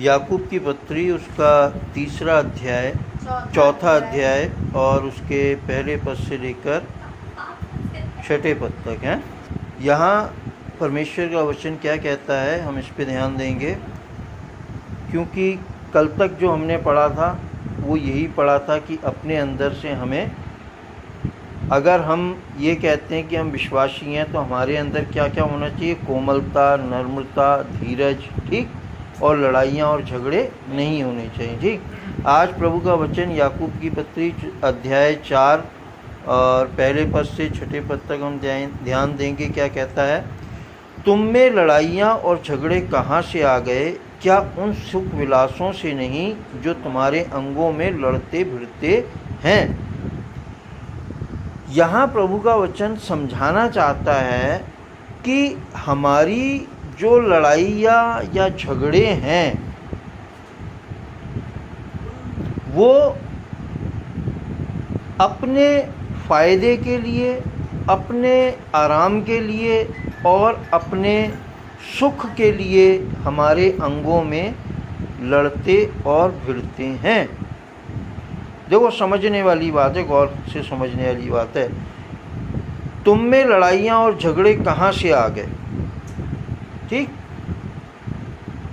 याकूब की पत्री उसका तीसरा अध्याय, चौथा अध्याय और उसके पहले पद से लेकर छठे पद तक है। यहाँ परमेश्वर का वचन क्या कहता है, हम इस पे ध्यान देंगे, क्योंकि कल तक जो हमने पढ़ा था वो यही पढ़ा था कि अपने अंदर से हमें, अगर हम ये कहते हैं कि हम विश्वासी हैं, तो हमारे अंदर क्या क्या होना चाहिए? कोमलता, नम्रता, धीरज, ठीक, और लड़ाइयाँ और झगड़े नहीं होने चाहिए, ठीक। आज प्रभु का वचन याकूब की पत्री अध्याय 4 और पहले पद से छठे पद तक हम ध्यान देंगे। क्या कहता है? तुम में लड़ाइयाँ और झगड़े कहाँ से आ गए? क्या उन सुख विलासों से नहीं जो तुम्हारे अंगों में लड़ते भिड़ते हैं? यहाँ प्रभु का वचन समझाना चाहता है कि हमारी जो लड़ाइयाँ या झगड़े हैं वो अपने फ़ायदे के लिए, अपने आराम के लिए और अपने सुख के लिए हमारे अंगों में लड़ते और भिड़ते हैं। देखो, समझने वाली बात है, गौर से समझने वाली बात है। तुम में लड़ाइयाँ और झगड़े कहाँ से आ गए? ठीक,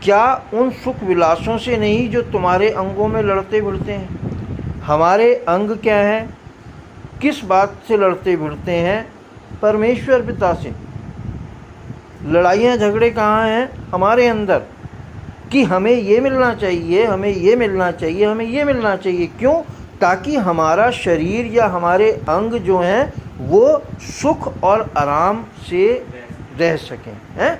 क्या उन सुख विलासों से नहीं जो तुम्हारे अंगों में लड़ते भिड़ते हैं? हमारे अंग क्या हैं? किस बात से लड़ते भिड़ते हैं? परमेश्वर पिता से। लड़ाइयाँ झगड़े कहाँ हैं? हमारे अंदर, कि हमें ये मिलना चाहिए, हमें ये मिलना चाहिए, हमें ये मिलना चाहिए। क्यों? ताकि हमारा शरीर या हमारे अंग जो हैं वो सुख और आराम से रह सकें, हैं?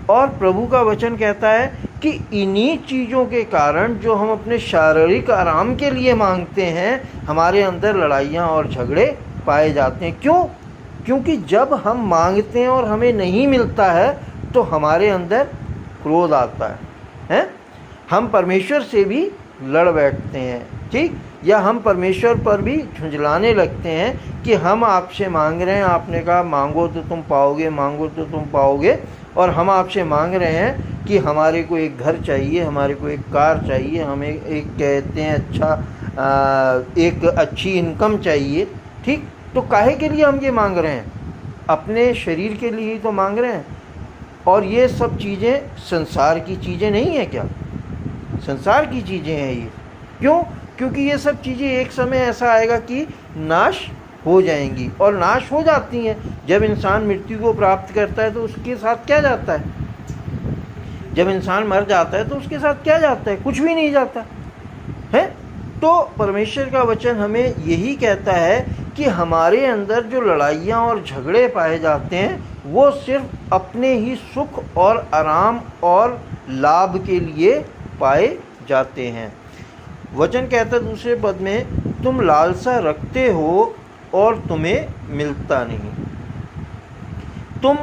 और प्रभु का वचन कहता है कि इन्हीं चीज़ों के कारण जो हम अपने शारीरिक आराम के लिए मांगते हैं, हमारे अंदर लड़ाइयाँ और झगड़े पाए जाते हैं। क्यों? क्योंकि जब हम मांगते हैं और हमें नहीं मिलता है तो हमारे अंदर क्रोध आता है? हम परमेश्वर से भी लड़ बैठते हैं, ठीक, या हम परमेश्वर पर भी झुंझलाने लगते हैं कि हम आपसे मांग रहे हैं, आपने कहा मांगो तो तुम पाओगे, मांगो तो तुम पाओगे, और हम आपसे मांग रहे हैं कि हमारे को एक घर चाहिए, हमारे को एक कार चाहिए, हमें एक कहते हैं एक अच्छी इनकम चाहिए, ठीक। तो काहे के लिए हम ये मांग रहे हैं? अपने शरीर के लिए ही तो मांग रहे हैं। और ये सब चीज़ें संसार की चीज़ें नहीं हैं क्या? संसार की चीज़ें हैं ये। क्यों? क्योंकि ये सब चीज़ें एक समय ऐसा आएगा कि नाश हो जाएंगी, और नाश हो जाती हैं। जब इंसान मृत्यु को प्राप्त करता है तो उसके साथ क्या जाता है? जब इंसान मर जाता है तो उसके साथ क्या जाता है? कुछ भी नहीं जाता है। तो परमेश्वर का वचन हमें यही कहता है कि हमारे अंदर जो लड़ाइयाँ और झगड़े पाए जाते हैं वो सिर्फ अपने ही सुख और आराम और लाभ के लिए पाए जाते हैं। वचन कहता है दूसरे पद में, तुम लालसा रखते हो और तुम्हें मिलता नहीं। तुम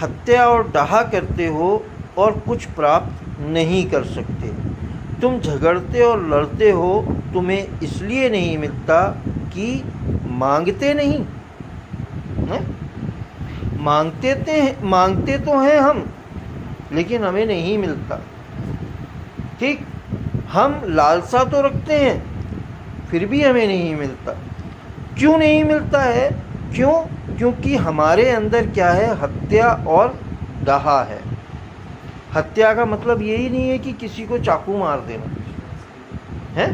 हत्या और डाहा करते हो और कुछ प्राप्त नहीं कर सकते। तुम झगड़ते और लड़ते हो, तुम्हें इसलिए नहीं मिलता कि मांगते नहीं है? मांगते तो हैं हम, लेकिन हमें नहीं मिलता, ठीक। हम लालसा तो रखते हैं, फिर भी हमें नहीं मिलता। क्यों नहीं मिलता है? क्यों? क्योंकि हमारे अंदर क्या है? हत्या और डाहा है। हत्या का मतलब यही नहीं है कि किसी को चाकू मार देना है।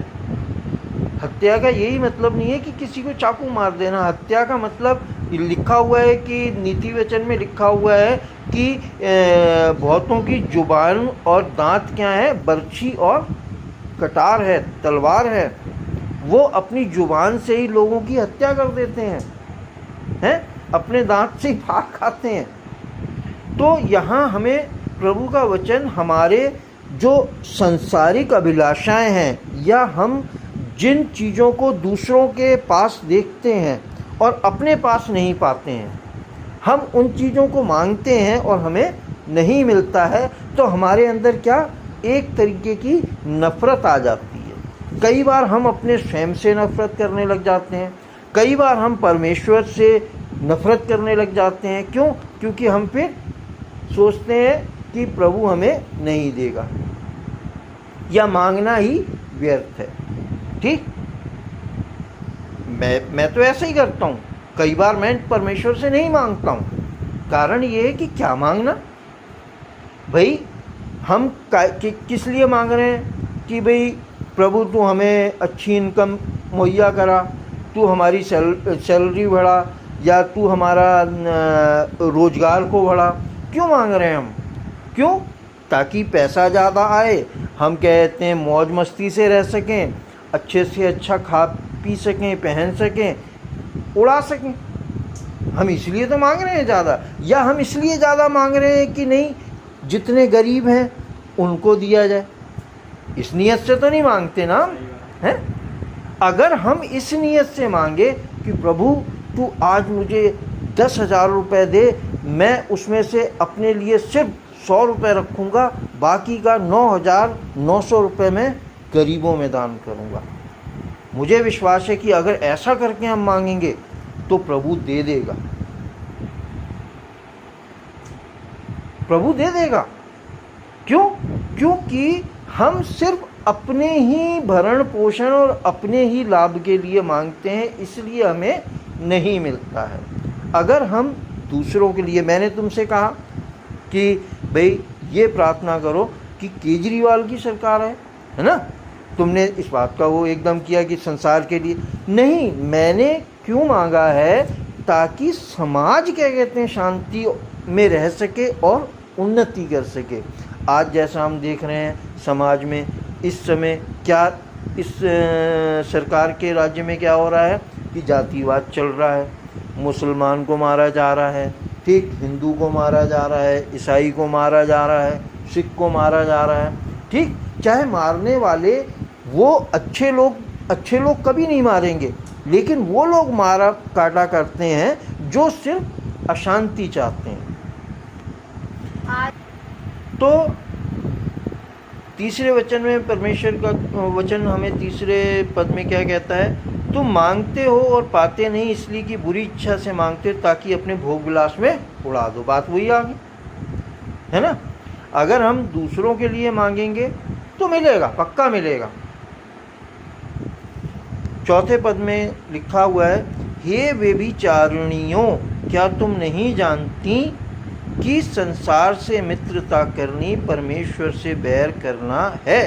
हत्या का यही मतलब नहीं है कि किसी को चाकू मार देना। हत्या का मतलब लिखा हुआ है कि नीति वचन में लिखा हुआ है कि बहुतों की जुबान और दांत क्या है? बर्छी और कटार है, तलवार है। वो अपनी जुबान से ही लोगों की हत्या कर देते हैं? अपने दांत से ही फाड़ खाते हैं। तो यहाँ हमें प्रभु का वचन हमारे जो सांसारिक अभिलाषाएं हैं, या हम जिन चीज़ों को दूसरों के पास देखते हैं और अपने पास नहीं पाते हैं, हम उन चीज़ों को मांगते हैं और हमें नहीं मिलता है, तो हमारे अंदर क्या? एक तरीके की नफ़रत आ जाती है। कई बार हम अपने स्वयं से नफ़रत करने लग जाते हैं, कई बार हम परमेश्वर से नफ़रत करने लग जाते हैं। क्यों? क्योंकि हम फिर सोचते हैं कि प्रभु हमें नहीं देगा, या मांगना ही व्यर्थ है। ठीक, मैं तो ऐसे ही करता हूँ। कई बार मैं परमेश्वर से नहीं मांगता हूँ। कारण ये है कि क्या मांगना भाई, हम किस लिए मांग रहे हैं कि भाई प्रभु तू हमें अच्छी इनकम मुहैया करा, तू हमारी सैलरी बढ़ा, या तू हमारा रोज़गार को बढ़ा। क्यों मांग रहे हैं हम? क्यों? ताकि पैसा ज़्यादा आए, हम कहते हैं मौज मस्ती से रह सकें, अच्छे से अच्छा खा पी सकें, पहन सकें, उड़ा सकें। हम इसलिए तो मांग रहे हैं ज़्यादा। या हम इसलिए ज़्यादा मांग रहे हैं कि नहीं जितने गरीब हैं उनको दिया जाए। इस नीयत से तो नहीं मांगते ना हैं। अगर हम इस नीयत से मांगे कि प्रभु तू आज मुझे 10,000 रुपये दे, मैं उसमें से अपने लिए सिर्फ 100 रुपये रखूँगा, बाकी का 9,900 रुपये मैं गरीबों में दान करूँगा। मुझे विश्वास है कि अगर ऐसा करके हम मांगेंगे तो प्रभु दे देगा, प्रभु दे देगा। क्यों? क्योंकि हम सिर्फ अपने ही भरण पोषण और अपने ही लाभ के लिए मांगते हैं, इसलिए हमें नहीं मिलता है। अगर हम दूसरों के लिए, मैंने तुमसे कहा कि भाई ये प्रार्थना करो कि केजरीवाल की सरकार है ना, तुमने इस बात का वो एकदम किया कि संसार के लिए नहीं। मैंने क्यों मांगा है? ताकि समाज क्या कहते हैं शांति में रह सके और उन्नति कर सके। आज जैसा हम देख रहे हैं समाज में इस समय क्या, इस सरकार के राज्य में क्या हो रहा है कि जातिवाद चल रहा है, मुसलमान को मारा जा रहा है, ठीक, हिंदू को मारा जा रहा है, ईसाई को मारा जा रहा है, सिख को मारा जा रहा है। ठीक, चाहे मारने वाले वो अच्छे लोग कभी नहीं मारेंगे, लेकिन वो लोग मारा काटा करते हैं जो सिर्फ अशांति चाहते हैं। तो तीसरे वचन में परमेश्वर का वचन हमें तीसरे पद में क्या कहता है? तुम मांगते हो और पाते नहीं, इसलिए कि बुरी इच्छा से मांगते हो ताकि अपने भोग विलास में उड़ा दो। बात वही आ गई है ना। अगर हम दूसरों के लिए मांगेंगे तो मिलेगा, पक्का मिलेगा। चौथे पद में लिखा हुआ है, हे व्यभिचारिणियों, क्या तुम नहीं जानती कि संसार से मित्रता करनी परमेश्वर से बैर करना है?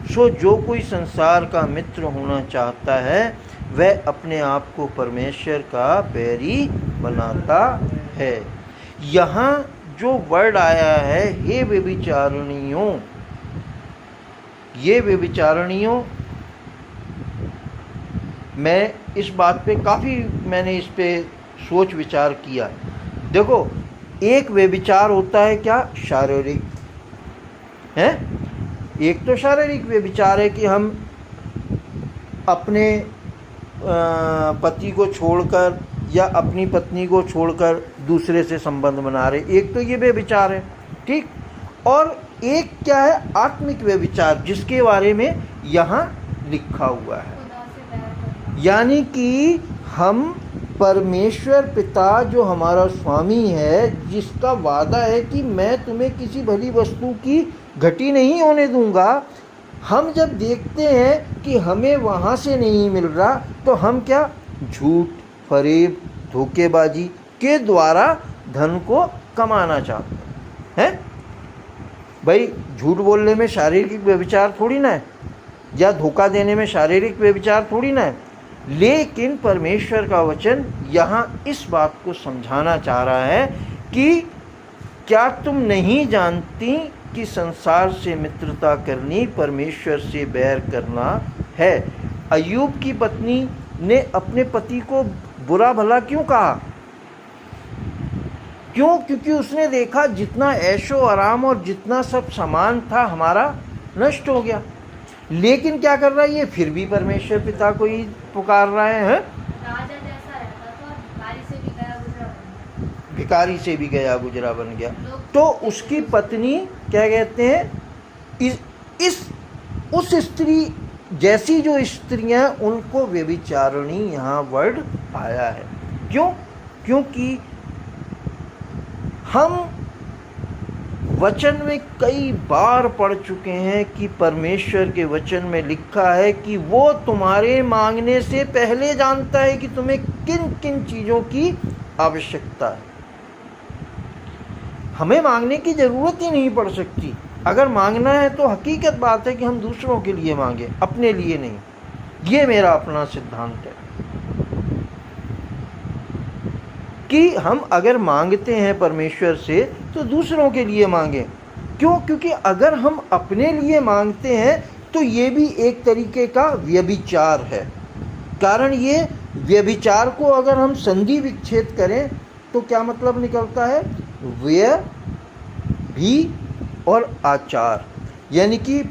सो जो कोई संसार का मित्र होना चाहता है वह अपने आप को परमेश्वर का बैरी बनाता है। यहाँ जो वर्ड आया है हे व्यभिचारिणियों, ये व्यभिचारिणियों, मैं इस बात पे मैंने इस पे सोच विचार किया। देखो, एक व्यभिचार होता है क्या? शारीरिक है। एक तो शारीरिक व्यभिचार है कि हम अपने पति को छोड़कर या अपनी पत्नी को छोड़कर दूसरे से संबंध बना रहे, एक तो ये व्यभिचार है। ठीक, और एक क्या है? आत्मिक व्यभिचार, जिसके बारे में यहाँ लिखा हुआ है। यानी कि हम परमेश्वर पिता जो हमारा स्वामी है, जिसका वादा है कि मैं तुम्हें किसी भली वस्तु की घटी नहीं होने दूंगा, हम जब देखते हैं कि हमें वहाँ से नहीं मिल रहा तो हम क्या झूठ, फरेब, धोखेबाजी के द्वारा धन को कमाना चाहते हैं। भाई झूठ बोलने में शारीरिक व्यभिचार थोड़ी ना है, या धोखा देने में शारीरिक व्यभिचार थोड़ी ना है। लेकिन परमेश्वर का वचन यहाँ इस बात को समझाना चाह रहा है कि क्या तुम नहीं जानती कि संसार से मित्रता करनी परमेश्वर से बैर करना है। अय्यूब की पत्नी ने अपने पति को बुरा भला क्यों कहा? क्यों? क्योंकि उसने देखा जितना ऐशो आराम और जितना सब सामान था हमारा नष्ट हो गया। लेकिन क्या कर रहा है ये? फिर भी परमेश्वर पिता को ही पुकार रहा है। राजा जैसा रहता था, भिखारी से भी गया गुजरा बन गया। तो उसकी पत्नी क्या कहते हैं, उस स्त्री जैसी जो स्त्रियां, उनको व्यभिचारिणी यहाँ वर्ड आया है। क्यों? क्योंकि हम वचन में कई बार पढ़ चुके हैं कि परमेश्वर के वचन में लिखा है कि वो तुम्हारे मांगने से पहले जानता है कि तुम्हें किन किन चीज़ों की आवश्यकता है। हमें मांगने की ज़रूरत ही नहीं पड़ सकती। अगर मांगना है तो हकीकत बात है कि हम दूसरों के लिए मांगें, अपने लिए नहीं। ये मेरा अपना सिद्धांत है कि हम अगर मांगते हैं परमेश्वर से तो दूसरों के लिए मांगें। क्यों? क्योंकि अगर हम अपने लिए मांगते हैं तो ये भी एक तरीके का व्यभिचार है। कारण ये व्यभिचार को अगर हम संधि विच्छेद करें तो क्या मतलब निकलता है? व्यय भी और आचार, यानी कि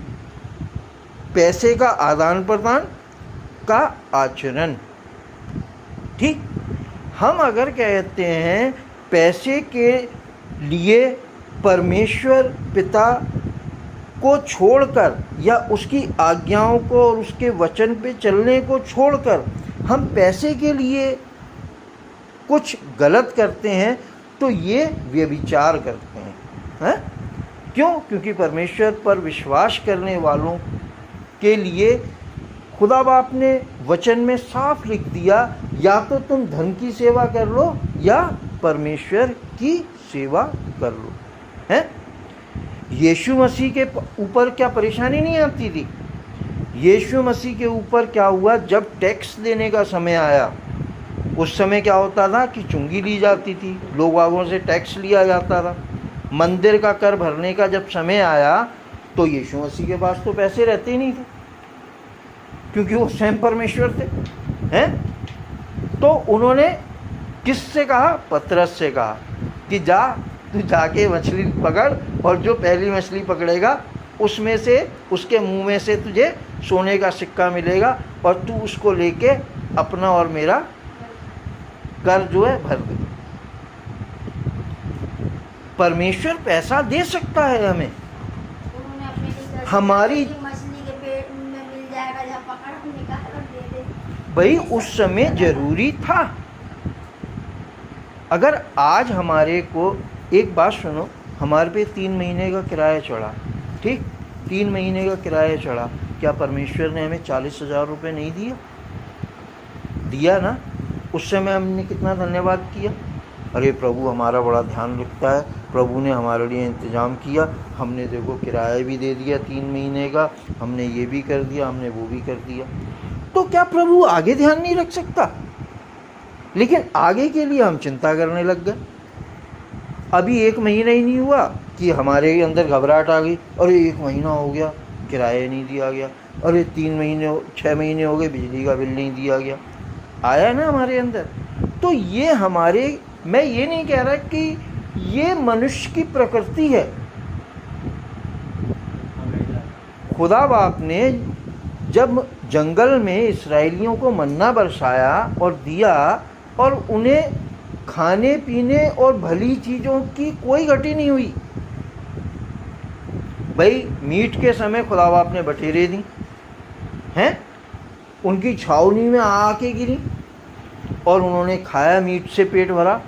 पैसे का आदान प्रदान का आचरण। ठीक, हम अगर कहते हैं पैसे के लिए परमेश्वर पिता को छोड़कर या उसकी आज्ञाओं को और उसके वचन पे चलने को छोड़कर हम पैसे के लिए कुछ गलत करते हैं तो ये व्यभिचार करते हैं। क्यों? क्योंकि परमेश्वर पर विश्वास करने वालों के लिए खुदा बाप ने वचन में साफ लिख दिया, या तो तुम धन की सेवा कर लो या परमेश्वर की सेवा कर लो। हैं? यीशु मसीह के ऊपर क्या परेशानी नहीं आती थी? यीशु मसीह के ऊपर क्या हुआ? जब टैक्स देने का समय आया, उस समय क्या होता था कि चुंगी ली जाती थी, लोगों से टैक्स लिया जाता था। मंदिर का कर भरने का जब समय आया तो यीशु मसीह के पास तो पैसे रहते ही नहीं थे, क्योंकि वो स्वयं परमेश्वर थे। हैं? तो उन्होंने किससे कहा? पतरस से कहा कि जा, तू जाके मछली पकड़ और जो पहली मछली पकड़ेगा उसमें से, उसके मुंह में से तुझे सोने का सिक्का मिलेगा और तू उसको लेके अपना और मेरा कर जो है भर दे। परमेश्वर पैसा दे सकता है हमें। हमारी मछली के पेट में मिल जाएगा, जब पकड़ निकाल और दे दे। भाई उस समय जरूरी था। अगर आज हमारे को, एक बात सुनो, हमारे पे 3 महीने का किराया चढ़ा, ठीक, 3 महीने का किराया चढ़ा, क्या परमेश्वर ने हमें 40,000 रुपये नहीं दिया? दिया ना। उस समय हमने कितना धन्यवाद किया, अरे प्रभु हमारा बड़ा ध्यान रखता है, प्रभु ने हमारे लिए इंतज़ाम किया, हमने देखो किराया भी दे दिया 3 महीने का, हमने ये भी कर दिया, हमने वो भी कर दिया। तो क्या प्रभु आगे ध्यान नहीं रख सकता? लेकिन आगे के लिए हम चिंता करने लग गए। अभी 1 महीना ही नहीं हुआ कि हमारे अंदर घबराहट आ गई, अरे 1 महीना हो गया किराया नहीं दिया गया, अरे 3 महीने 6 महीने हो गए बिजली का बिल नहीं दिया गया। आया ना हमारे अंदर। तो ये हमारे, मैं ये नहीं कह रहा कि ये मनुष्य की प्रकृति है। खुदा बाप ने जब जंगल में इस्राएलियों को मन्ना बरसाया और दिया और उन्हें खाने पीने और भली चीज़ों की कोई घटी नहीं हुई। भाई मीट के समय खुदा बाप ने बटेरे दी हैं, उनकी छावनी में आके गिरी और उन्होंने खाया, मीट से पेट भरा।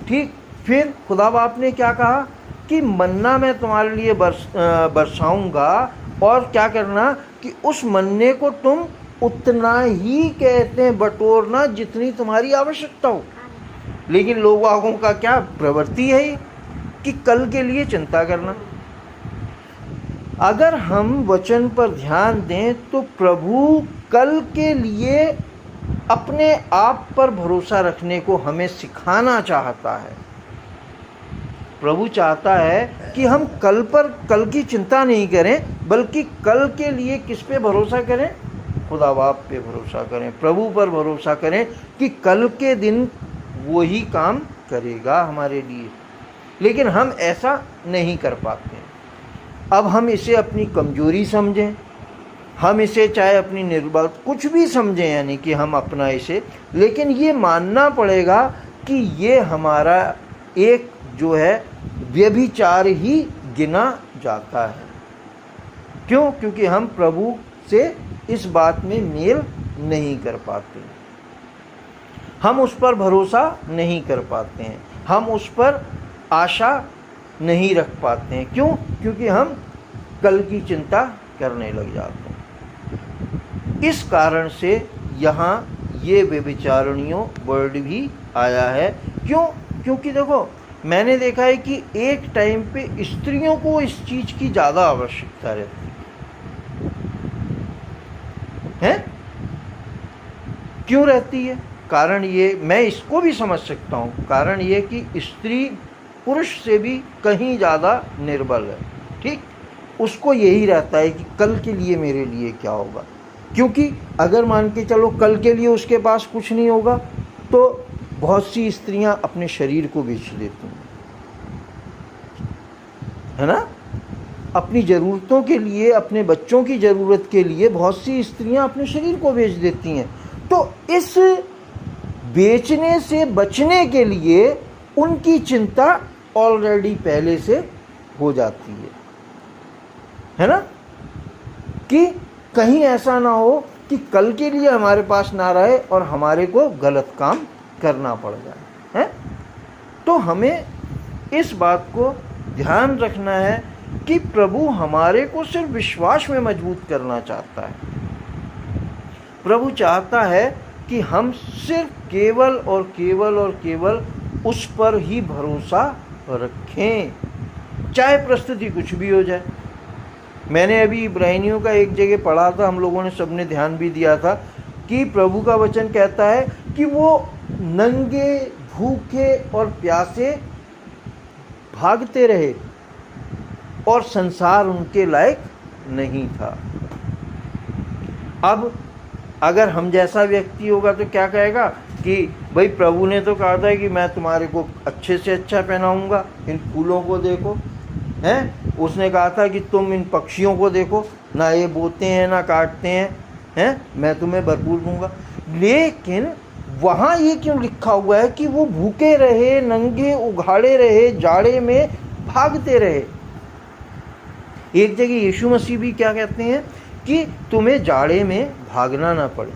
ठीक, फिर खुदा बाप ने क्या कहा कि मन्ना मैं तुम्हारे लिए बरसाऊंगा और क्या करना कि उस मन्ने को तुम उतना ही कहते हैं बटोरना जितनी तुम्हारी आवश्यकता हो। लेकिन लोगों का क्या प्रवृत्ति है कि कल के लिए चिंता करना। अगर हम वचन पर ध्यान दें तो प्रभु कल के लिए अपने आप पर भरोसा रखने को हमें सिखाना चाहता है। प्रभु चाहता है कि हम कल की चिंता नहीं करें, बल्कि कल के लिए किस पे भरोसा करें? खुदा बाप पे भरोसा करें, प्रभु पर भरोसा करें कि कल के दिन वो ही काम करेगा हमारे लिए। लेकिन हम ऐसा नहीं कर पाते। अब हम इसे अपनी कमजोरी समझें, हम इसे चाहे अपनी निर्बल कुछ भी समझें, यानी कि हम अपना इसे, लेकिन ये मानना पड़ेगा कि ये हमारा एक जो है व्यभिचार ही गिना जाता है। क्यों? क्योंकि हम प्रभु से इस बात में मेल नहीं कर पाते, हम उस पर भरोसा नहीं कर पाते हैं, हम उस पर आशा नहीं रख पाते हैं। क्यों? क्योंकि हम कल की चिंता करने लग जाते हैं। इस कारण से यहाँ ये व्यभिचारिणियों वर्ड भी आया है। क्यों? क्योंकि देखो, मैंने देखा है कि एक टाइम पे स्त्रियों को इस चीज़ की ज़्यादा आवश्यकता रहती है। क्यों रहती है? कारण ये, मैं इसको भी समझ सकता हूँ, कारण ये कि स्त्री पुरुष से भी कहीं ज़्यादा निर्बल है। ठीक, उसको यही रहता है कि कल के लिए मेरे लिए क्या होगा। क्योंकि अगर मान के चलो कल के लिए उसके पास कुछ नहीं होगा तो बहुत सी स्त्रियां अपने शरीर को बेच देती हैं, है ना। अपनी ज़रूरतों के लिए, अपने बच्चों की ज़रूरत के लिए बहुत सी स्त्रियां अपने शरीर को बेच देती हैं। तो इस बेचने से बचने के लिए उनकी चिंता ऑलरेडी पहले से हो जाती है ना, कि कहीं ऐसा ना हो कि कल के लिए हमारे पास ना रहे और हमारे को गलत काम करना पड़ जाए, है। तो हमें इस बात को ध्यान रखना है कि प्रभु हमारे को सिर्फ विश्वास में मजबूत करना चाहता है। प्रभु चाहता है कि हम सिर्फ केवल और केवल और केवल उस पर ही भरोसा रखें, चाहे परिस्थिति कुछ भी हो जाए। मैंने अभी इब्रानियों का एक जगह पढ़ा था, हम लोगों ने सबने ध्यान भी दिया था कि प्रभु का वचन कहता है कि वो नंगे, भूखे और प्यासे भागते रहे और संसार उनके लायक नहीं था। अब अगर हम जैसा व्यक्ति होगा तो क्या कहेगा कि भाई प्रभु ने तो कहा था कि मैं तुम्हारे को अच्छे से अच्छा पहनाऊंगा, इन फूलों को देखो, हैं। उसने कहा था कि तुम इन पक्षियों को देखो, ना ये बोते हैं ना काटते हैं, मैं तुम्हें भरपूर दूंगा। लेकिन वहाँ ये क्यों लिखा हुआ है कि वो भूखे रहे, नंगे उघाड़े रहे, जाड़े में भागते रहे। एक जगह यीशु मसीह भी क्या कहते हैं कि तुम्हें जाड़े में भागना ना पड़े,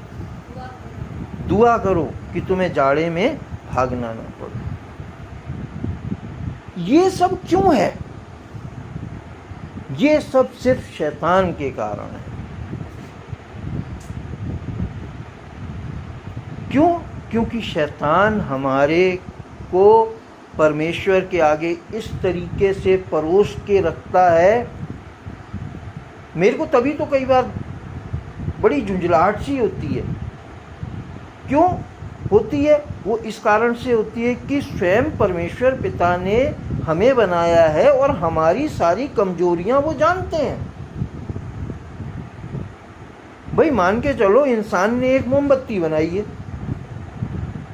दुआ करो कि तुम्हें जाड़े में भागना ना पड़े। ये सब क्यों है? ये सब सिर्फ शैतान के कारण है। क्यों? क्योंकि शैतान हमारे को परमेश्वर के आगे इस तरीके से परोस के रखता है। मेरे को तभी तो कई बार बड़ी झुंझलाहट सी होती है। क्यों होती है? वो इस कारण से होती है कि स्वयं परमेश्वर पिता ने हमें बनाया है और हमारी सारी कमजोरियां वो जानते हैं। भाई मान के चलो, इंसान ने एक मोमबत्ती बनाई है,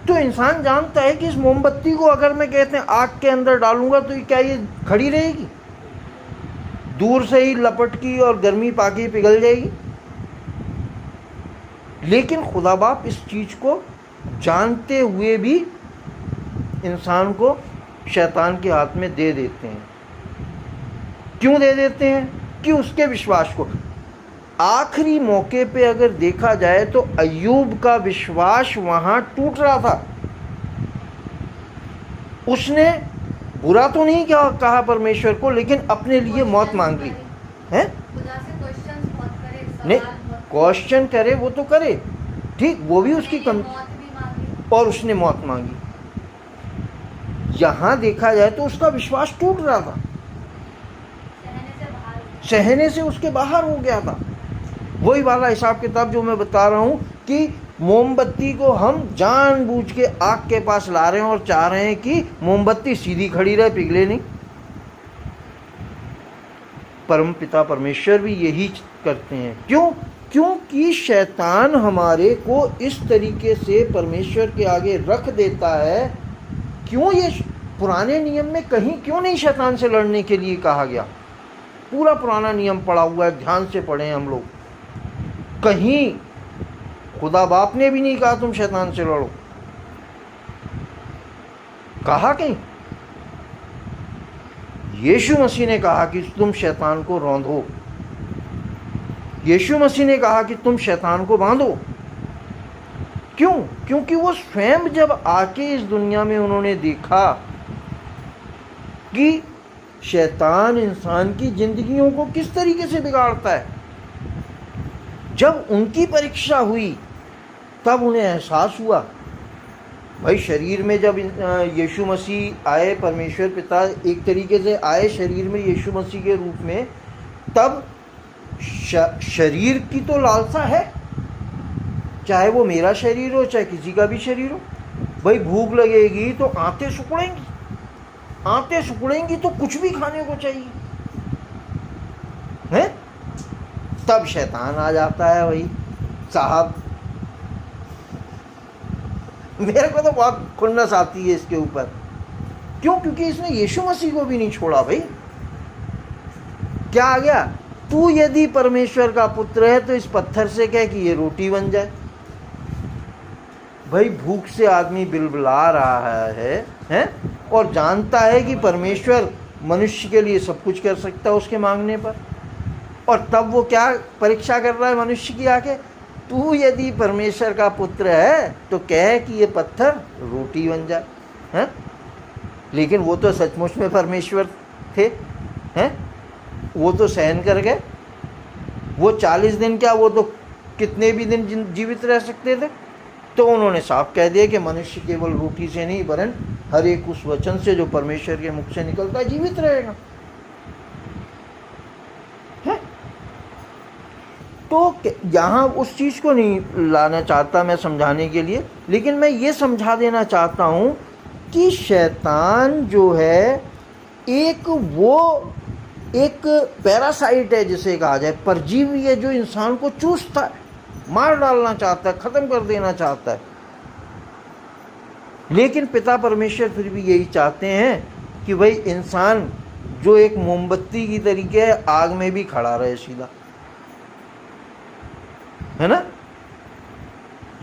तो इंसान जानता है कि इस मोमबत्ती को अगर मैं कहते हैं आग के अंदर डालूंगा तो क्या ये खड़ी रहेगी? दूर से ही लपट की और गर्मी पाके पिघल जाएगी। लेकिन खुदा बाप इस चीज को जानते हुए भी इंसान को शैतान के हाथ में दे देते हैं। क्यों दे देते हैं? कि उसके विश्वास को। आखिरी मौके पे अगर देखा जाए तो अय्यूब का विश्वास वहां टूट रहा था। उसने बुरा तो नहीं कहा परमेश्वर को, लेकिन अपने लिए मौत मांग ली है। नहीं, क्वेश्चन करे वो तो करे, ठीक, वो भी उसकी कम, और उसने मौत मांगी। यहां देखा जाए तो उसका विश्वास टूट रहा था, सहने से उसके बाहर हो गया था। वही वाला हिसाब किताब जो मैं बता रहा हूं कि मोमबत्ती को हम जानबूझ के आग के पास ला रहे हैं और चाह रहे हैं कि मोमबत्ती सीधी खड़ी रहे, पिघले नहीं। परम पिता परमेश्वर भी यही करते हैं। क्यों? क्योंकि शैतान हमारे को इस तरीके से परमेश्वर के आगे रख देता है। क्यों? ये पुराने नियम में कहीं क्यों नहीं शैतान से लड़ने के लिए कहा गया? पूरा पुराना नियम पढ़ा हुआ है, ध्यान से पढ़े हम लोग। कहीं खुदा बाप ने भी नहीं कहा तुम शैतान से लड़ो। कहा कहीं? यीशु मसीह ने कहा कि तुम शैतान को रौंदो। यीशु मसीह ने कहा कि तुम शैतान को बांधो। क्यों? क्योंकि वो स्वयं जब आके इस दुनिया में उन्होंने देखा कि शैतान इंसान की जिंदगियों को किस तरीके से बिगाड़ता है। जब उनकी परीक्षा हुई तब उन्हें एहसास हुआ, भाई शरीर में जब यीशु मसीह आए, परमेश्वर पिता एक तरीके से आए शरीर में यीशु मसीह के रूप में, तब शरीर की तो लालसा है, चाहे वो मेरा शरीर हो चाहे किसी का भी शरीर हो। भाई भूख लगेगी तो आंतें सिकुड़ेंगी, आंतें सिकुड़ेंगी तो कुछ भी खाने को चाहिए है। तब शैतान आ जाता है, भाई साहब मेरे को तो बहुत खुन्नस आती है इसके ऊपर। क्यों? क्योंकि इसने यीशु मसीह को भी नहीं छोड़ा। भाई क्या आ गया, तू यदि परमेश्वर का पुत्र है तो इस पत्थर से कह कि ये रोटी बन जाए। भाई भूख से आदमी बिलबिला रहा है और जानता है कि परमेश्वर मनुष्य के लिए सब कुछ कर सकता है उसके मांगने पर, और तब वो क्या परीक्षा कर रहा है मनुष्य की आके, तू यदि परमेश्वर का पुत्र है तो कह कि ये पत्थर रोटी बन जाए हैं। लेकिन वो तो सचमुच में परमेश्वर थे हैं, वो तो सहन कर गए। वो 40 दिन क्या, वो तो कितने भी दिन जीवित रह सकते थे। तो उन्होंने साफ कह दिया कि मनुष्य केवल रोटी से नहीं वरन हर एक उस वचन से जो परमेश्वर के मुख से निकलता है जीवित रहेगा है। तो यहाँ उस चीज़ को नहीं लाना चाहता मैं समझाने के लिए, लेकिन मैं ये समझा देना चाहता हूँ कि शैतान जो है एक पैरासाइट है जिसे कहा जाए, परजीवी है जो इंसान को चूसता है, मार डालना चाहता है, ख़त्म कर देना चाहता है। लेकिन पिता परमेश्वर फिर भी यही चाहते हैं कि भाई इंसान जो एक मोमबत्ती की तरीके है आग में भी खड़ा रहे सीधा, है ना।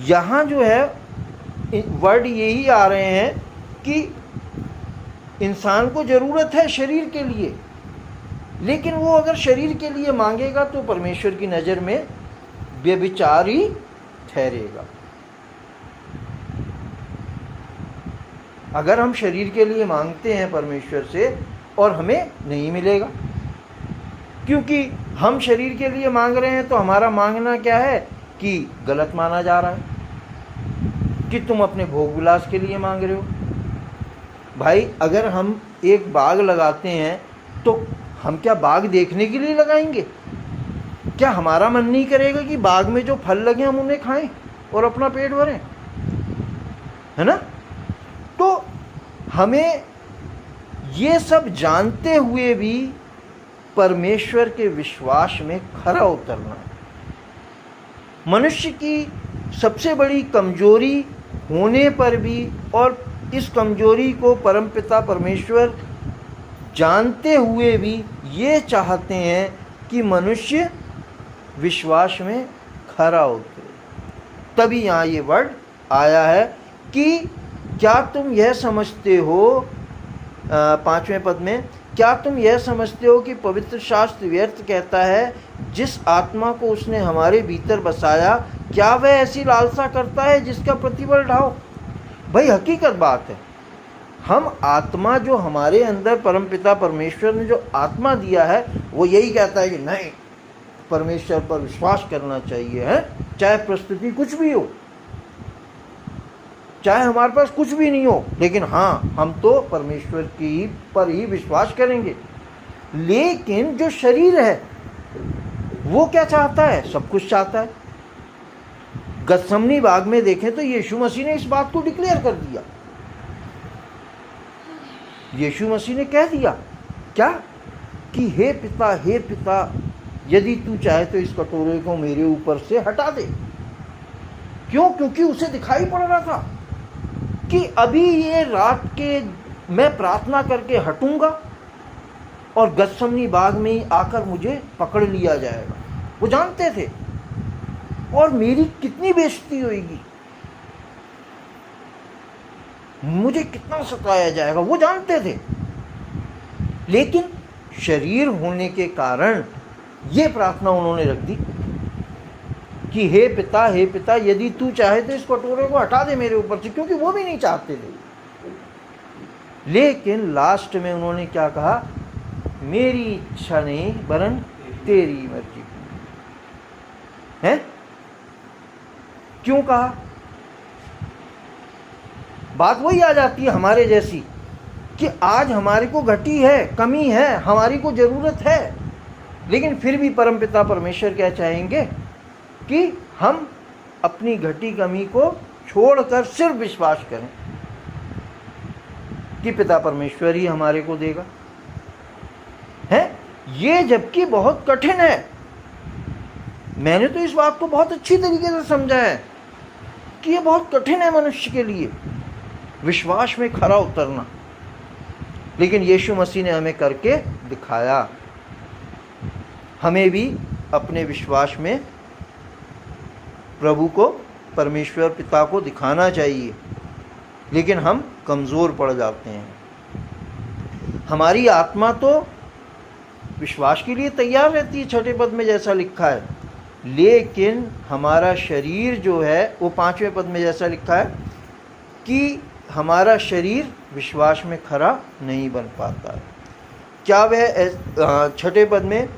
यहाँ जो है वर्ड यही आ रहे हैं कि इंसान को ज़रूरत है शरीर के लिए, लेकिन वो अगर शरीर के लिए मांगेगा तो परमेश्वर की नज़र में व्यभिचारी ठहरेगा। अगर हम शरीर के लिए मांगते हैं परमेश्वर से और हमें नहीं मिलेगा, क्योंकि हम शरीर के लिए मांग रहे हैं, तो हमारा मांगना क्या है कि गलत माना जा रहा है कि तुम अपने भोग विलास के लिए मांग रहे हो। भाई अगर हम एक बाग लगाते हैं तो हम क्या बाग देखने के लिए लगाएंगे? क्या हमारा मन नहीं करेगा कि बाग में जो फल लगे हम उन्हें खाएं और अपना पेट भरें, है ना। तो हमें ये सब जानते हुए भी परमेश्वर के विश्वास में खरा उतरना है। मनुष्य की सबसे बड़ी कमजोरी होने पर भी, और इस कमजोरी को परमपिता परमेश्वर जानते हुए भी ये चाहते हैं कि मनुष्य विश्वास में खरा उतरे। तभी यहाँ ये वर्ड आया है कि क्या तुम यह समझते हो, 5वें पद में, क्या तुम यह समझते हो कि पवित्र शास्त्र व्यर्थ कहता है, जिस आत्मा को उसने हमारे भीतर बसाया क्या वह ऐसी लालसा करता है जिसका प्रतिफल ढाओ। भाई हकीकत बात है, हम आत्मा जो हमारे अंदर परमपिता परमेश्वर ने जो आत्मा दिया है वो यही कहता है कि नहीं, परमेश्वर पर विश्वास करना चाहिए है, चाहे परिस्थिति कुछ भी हो, चाहे हमारे पास कुछ भी नहीं हो, लेकिन हाँ हम तो परमेश्वर की पर ही विश्वास करेंगे। लेकिन जो शरीर है वो क्या चाहता है? सब कुछ चाहता है। गतसमनी बाग में देखें तो यीशु मसीह ने इस बात को डिक्लेयर कर दिया। यीशु मसीह ने कह दिया क्या कि हे पिता यदि तू चाहे तो इस कटोरे को मेरे ऊपर से हटा दे। क्यों? क्योंकि उसे दिखाई पड़ रहा था कि अभी ये रात के मैं प्रार्थना करके हटूंगा और गतसमनी बाग में ही आकर मुझे पकड़ लिया जाएगा। वो जानते थे, और मेरी कितनी बेइज्जती होगी, मुझे कितना सताया जाएगा, वो जानते थे। लेकिन शरीर होने के कारण ये प्रार्थना उन्होंने रख दी कि हे पिता यदि तू चाहे तो इस कटोरे को हटा दे मेरे ऊपर से, क्योंकि वो भी नहीं चाहते थे। लेकिन लास्ट में उन्होंने क्या कहा मेरी इच्छा नहीं वरन तेरी मर्जी है। क्यों कहा? बात वही आ जाती है हमारे जैसी कि आज हमारे को घटी है, कमी है, हमारी को जरूरत है, लेकिन फिर भी परमपिता परमेश्वर क्या चाहेंगे कि हम अपनी घटी कमी को छोड़कर सिर्फ विश्वास करें कि पिता परमेश्वर ही हमारे को देगा। है ये जबकि बहुत कठिन है। मैंने तो इस बात को बहुत अच्छी तरीके से समझा है कि ये बहुत कठिन है मनुष्य के लिए विश्वास में खरा उतरना, लेकिन यीशु मसीह ने हमें करके दिखाया। हमें भी अपने विश्वास में प्रभु को, परमेश्वर पिता को दिखाना चाहिए, लेकिन हम कमज़ोर पड़ जाते हैं। हमारी आत्मा तो विश्वास के लिए तैयार रहती है, छठे पद में जैसा लिखा है, लेकिन हमारा शरीर जो है वो पांचवें पद में जैसा लिखा है कि हमारा शरीर विश्वास में खरा नहीं बन पाता है। क्या वह छठे पद में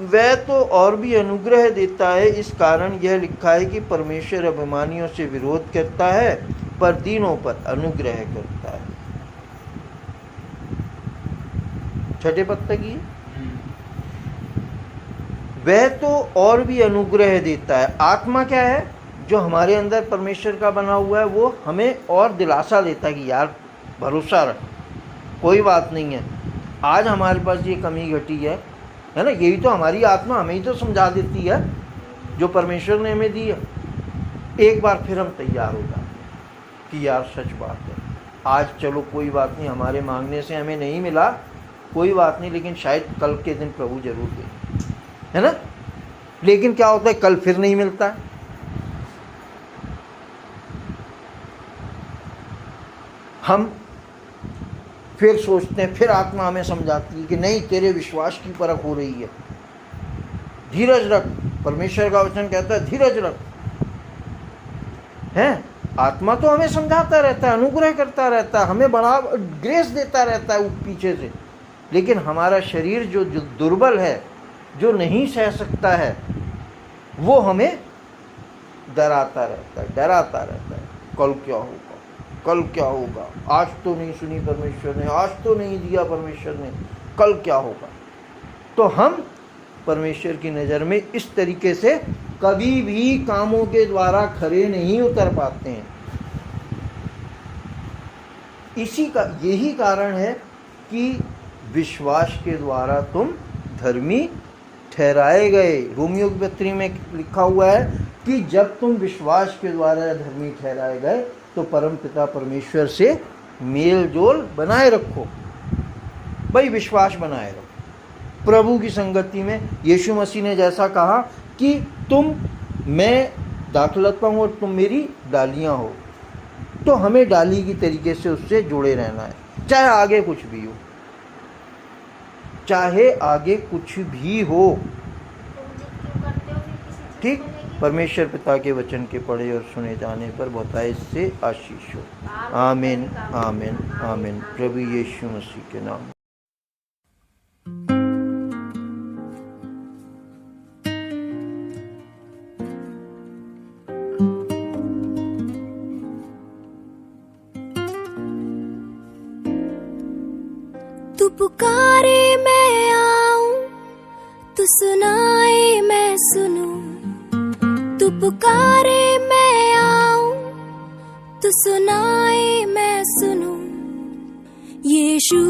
वह तो और भी अनुग्रह देता है, इस कारण यह लिखा है कि परमेश्वर अभिमानियों से विरोध करता है पर दीनों पर अनुग्रह करता है। छठे पद तक ही वह तो और भी अनुग्रह देता है। आत्मा क्या है? जो हमारे अंदर परमेश्वर का बना हुआ है, वो हमें और दिलासा देता है कि यार भरोसा रख, कोई बात नहीं है, आज हमारे पास ये कमी घटी है ना। यही तो हमारी आत्मा हमें ही तो समझा देती है जो परमेश्वर ने हमें दी है। एक बार फिर हम तैयार हो जाते हैं कि यार सच बात है, आज चलो कोई बात नहीं, हमारे मांगने से हमें नहीं मिला, कोई बात नहीं, लेकिन शायद कल के दिन प्रभु जरूर दे, है ना। लेकिन क्या होता है, कल फिर नहीं मिलता है। हम फिर सोचते हैं, फिर आत्मा हमें समझाती है कि नहीं, तेरे विश्वास की परख हो रही है, धीरज रख। परमेश्वर का वचन कहता है धीरज रख। है आत्मा तो हमें समझाता रहता है, अनुग्रह करता रहता है, हमें बड़ा ग्रेस देता रहता है पीछे से, लेकिन हमारा शरीर जो दुर्बल है, जो नहीं सह सकता है, वो हमें डराता रहता है। कल क्या होगा, कल क्या होगा, आज तो नहीं सुनी परमेश्वर ने, आज तो नहीं दिया परमेश्वर ने, कल क्या होगा। तो हम परमेश्वर की नज़र में इस तरीके से कभी भी कामों के द्वारा खरे नहीं उतर पाते हैं। यही कारण है कि विश्वास के द्वारा तुम धर्मी ठहराए गए। रोमियो की पत्री में लिखा हुआ है कि जब तुम विश्वास के द्वारा धर्मी ठहराए गए तो परम पिता परमेश्वर से मेल जोल बनाए रखो। भाई विश्वास बनाए रखो प्रभु की संगति में। यीशु मसीह ने जैसा कहा कि मैं दाखलता हूँ और तुम मेरी डालियाँ हो, तो हमें डाली की तरीके से उससे जुड़े रहना है, चाहे आगे कुछ भी हो, चाहे आगे कुछ भी हो। ठीक, परमेश्वर पिता के वचन के पढ़े और सुने जाने पर बहुतायत से आशीष हो। आमीन, आमीन, आमीन। प्रभु यीशु मसीह के नाम। तू पुकारे मैं आऊं, तू सुनाए मैं सुनूं। तू पुकारे मैं आऊं, तू सुनाए मैं सुनूं। यीशु